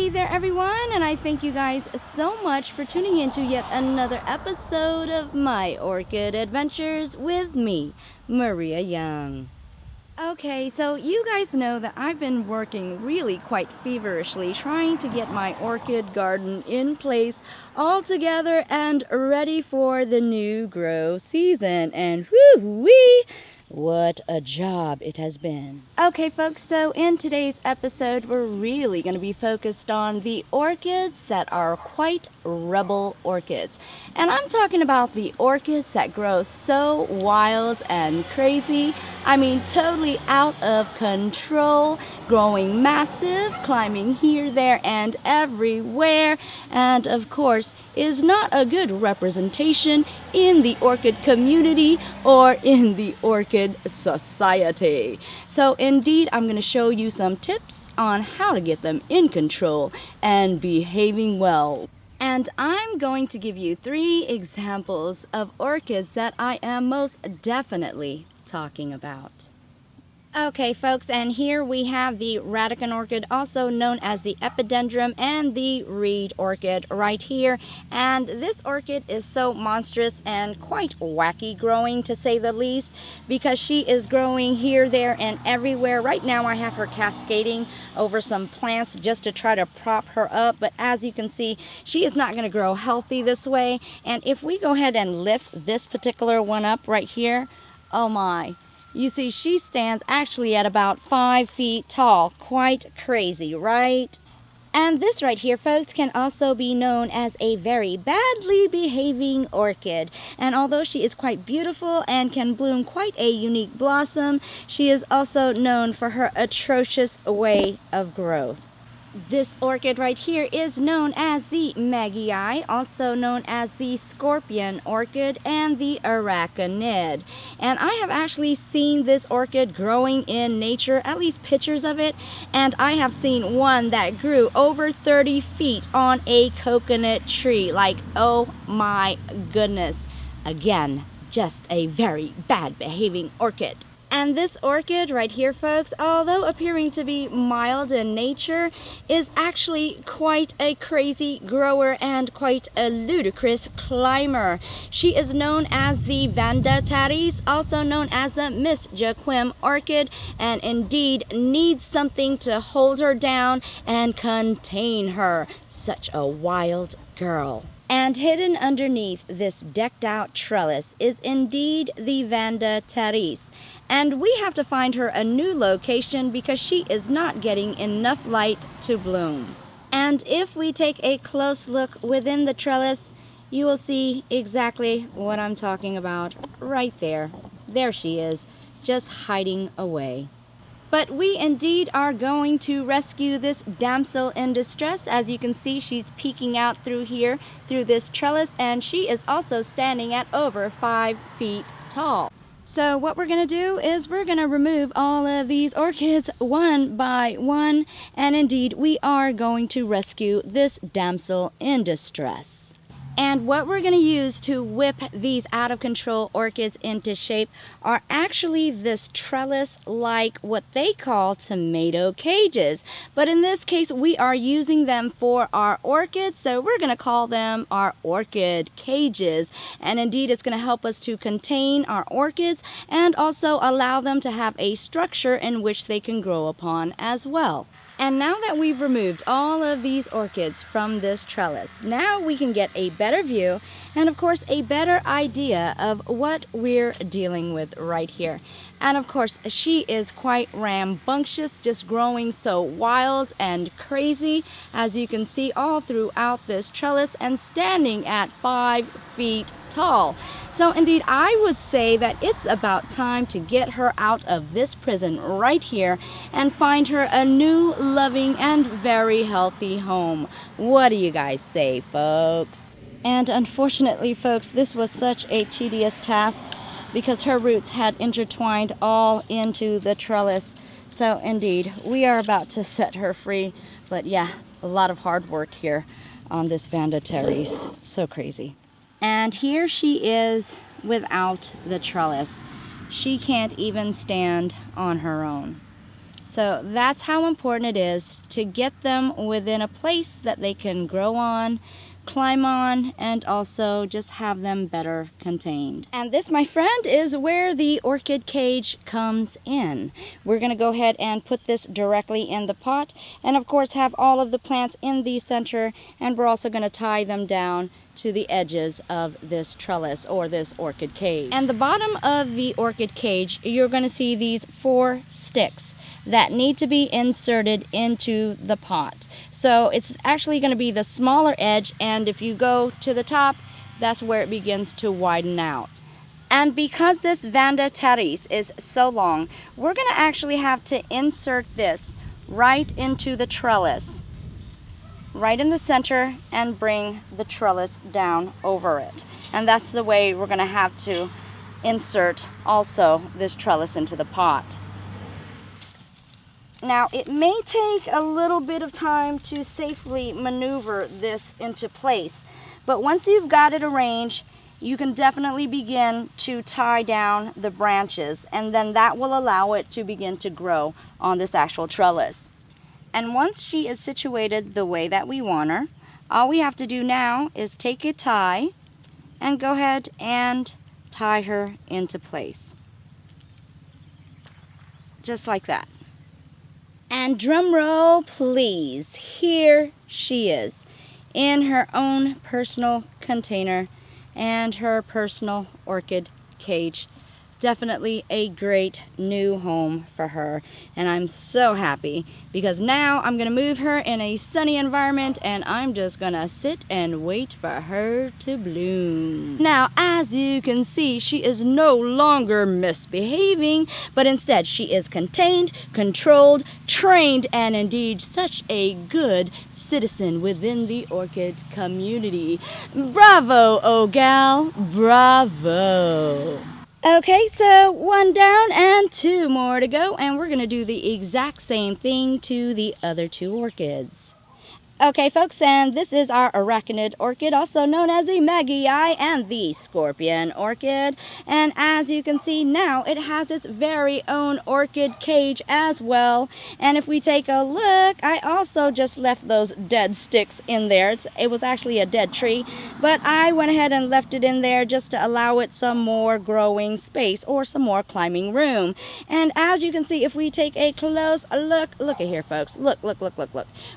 Hey there everyone, and I thank you guys so much for tuning in to yet another episode of my orchid adventures with me, Maria Young. Okay, so you guys know that I've been working really quite feverishly trying to get my orchid garden in place all together and ready for the new grow season, and whoo-wee! What a job it has been. Okay folks, so in today's episode we're really going to be focused on the orchids that are quite rebel orchids. And I'm talking about the orchids that grow so wild and crazy. I mean totally out of control, growing massive, climbing here, there, and everywhere. And of course is not a good representation in the orchid community or in the orchid society. So indeed, I'm going to show you some tips on how to get them in control and behaving well. And I'm going to give you 3 examples of orchids that I am most definitely talking about. Okay folks, and here we have the Radicand Orchid, also known as the Epidendrum, and the Reed Orchid right here. And this orchid is so monstrous and quite wacky growing, to say the least, because she is growing here, there, and everywhere. Right now I have her cascading over some plants just to try to prop her up, but as you can see, she is not going to grow healthy this way. And if we go ahead and lift this particular one up right here, oh my. You see, she stands actually at about 5 feet tall. Quite crazy, right? And this right here, folks, can also be known as a very badly behaving orchid. And although she is quite beautiful and can bloom quite a unique blossom, she is also known for her atrocious way of growth. This orchid right here is known as the Magii, also known as the Scorpion Orchid, and the Arachnid. And I have actually seen this orchid growing in nature, at least pictures of it, and I have seen one that grew over 30 feet on a coconut tree. Like, oh my goodness. Again, just a very bad behaving orchid. And this orchid right here, folks, although appearing to be mild in nature, is actually quite a crazy grower and quite a ludicrous climber. She is known as the Vanda Taris, also known as the Miss Joaquim Orchid, and indeed needs something to hold her down and contain her. Such a wild girl. And hidden underneath this decked out trellis is indeed the Vanda Taris. And we have to find her a new location because she is not getting enough light to bloom. And if we take a close look within the trellis, you will see exactly what I'm talking about right there. There she is, just hiding away. But we indeed are going to rescue this damsel in distress. As you can see, she's peeking out through here, through this trellis, and she is also standing at over 5 feet tall. So what we're going to do is we're going to remove all of these orchids one by one, and indeed we are going to rescue this damsel in distress. And what we're going to use to whip these out of control orchids into shape are actually this trellis, like what they call tomato cages. But in this case, we are using them for our orchids, so we're going to call them our orchid cages. And indeed, it's going to help us to contain our orchids and also allow them to have a structure in which they can grow upon as well. And now that we've removed all of these orchids from this trellis, now we can get a better view and of course a better idea of what we're dealing with right here. And of course she is quite rambunctious, just growing so wild and crazy, as you can see all throughout this trellis, and standing at 5 feet tall. So indeed, I would say that it's about time to get her out of this prison right here and find her a new, loving, and very healthy home. What do you guys say, folks? And unfortunately, folks, this was such a tedious task because her roots had intertwined all into the trellis. So indeed, we are about to set her free. But yeah, a lot of hard work here on this Vanda Taris. So crazy. And here she is without the trellis. She can't even stand on her own. So So that's how important it is to get them within a place that they can grow on, climb on, and also just have them better contained. And this, my friend, is where the orchid cage comes in. We're going to go ahead and put this directly in the pot, and of course have all of the plants in the center, and we're also going to tie them down to the edges of this trellis or this orchid cage. And the bottom of the orchid cage, you're going to see these 4 sticks that need to be inserted into the pot. So it's actually going to be the smaller edge, and if you go to the top, that's where it begins to widen out. And because this Vanda teres is so long, we're going to actually have to insert this right into the trellis, right in the center, and bring the trellis down over it. And that's the way we're going to have to insert also this trellis into the pot. Now, it may take a little bit of time to safely maneuver this into place, but once you've got it arranged, you can definitely begin to tie down the branches, and then that will allow it to begin to grow on this actual trellis. And once she is situated the way that we want her, all we have to do now is take a tie and go ahead and tie her into place. Just like that. And drum roll, please. Here she is in her own personal container and her personal orchid cage. Definitely a great new home for her, and I'm so happy because now I'm gonna move her in a sunny environment, and I'm just gonna sit and wait for her to bloom. Now, as you can see, she is no longer misbehaving, but instead she is contained, controlled, trained, and indeed such a good citizen within the orchid community. Bravo, oh gal, bravo. Okay, so 1 down and 2 more to go, and we're going to do the exact same thing to the other 2 orchids. Okay, folks, and this is our Radicand Orchid, also known as the Maggie Eye and the Scorpion Orchid. And as you can see now, it has its very own orchid cage as well. And if we take a look, I also just left those dead sticks in there. It was actually a dead tree, but I went ahead and left it in there just to allow it some more growing space or some more climbing room. And as you can see, if we take a close look at here, folks. Look.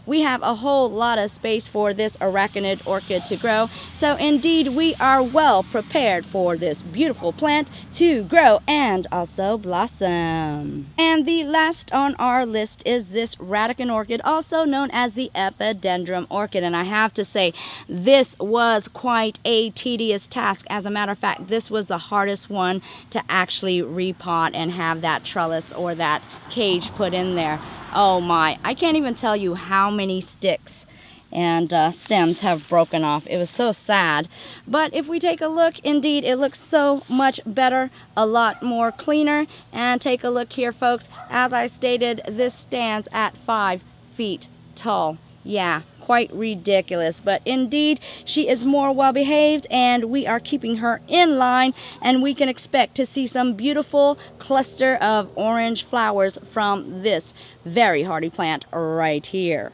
We have a whole lot of space for this Radicand Orchid to grow. So indeed, we are well prepared for this beautiful plant to grow and also blossom. And the last on our list is this Radicand Orchid, also known as the Epidendrum Orchid. And I have to say, this was quite a tedious task. As a matter of fact, this was the hardest one to actually repot and have that trellis or that cage put in there. Oh my, I can't even tell you how many sticks and stems have broken off. It was so sad. But if we take a look, indeed, it looks so much better, a lot more cleaner. And take a look here, folks. As I stated, this stands at 5 feet tall. Yeah, quite ridiculous. But indeed, she is more well behaved, and we are keeping her in line, and we can expect to see some beautiful cluster of orange flowers from this very hardy plant right here.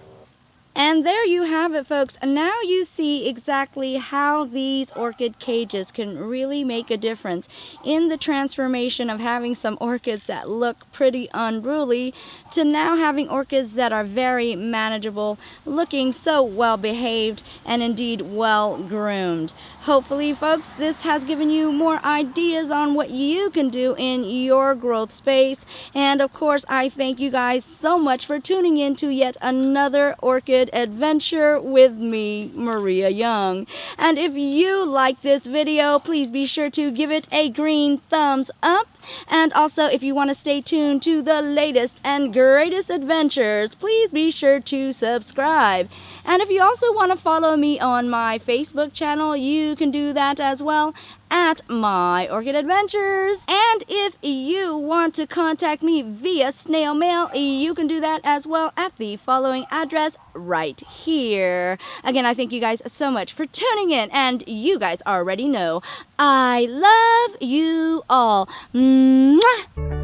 And there you have it, folks. Now you see exactly how these orchid cages can really make a difference in the transformation of having some orchids that look pretty unruly to now having orchids that are very manageable, looking so well behaved and indeed well groomed. Hopefully, folks, this has given you more ideas on what you can do in your growth space. And of course, I thank you guys so much for tuning in to yet another orchid adventure with me, Maria Young. And if you like this video, please be sure to give it a green thumbs up. And also, if you want to stay tuned to the latest and greatest adventures, please be sure to subscribe. And if you also want to follow me on my Facebook channel, you can do that as well at My Orchid Adventures. And if you want to contact me via snail mail, you can do that as well at the following address right here. Again, I thank you guys so much for tuning in, and you guys already know I love you all. Mwah!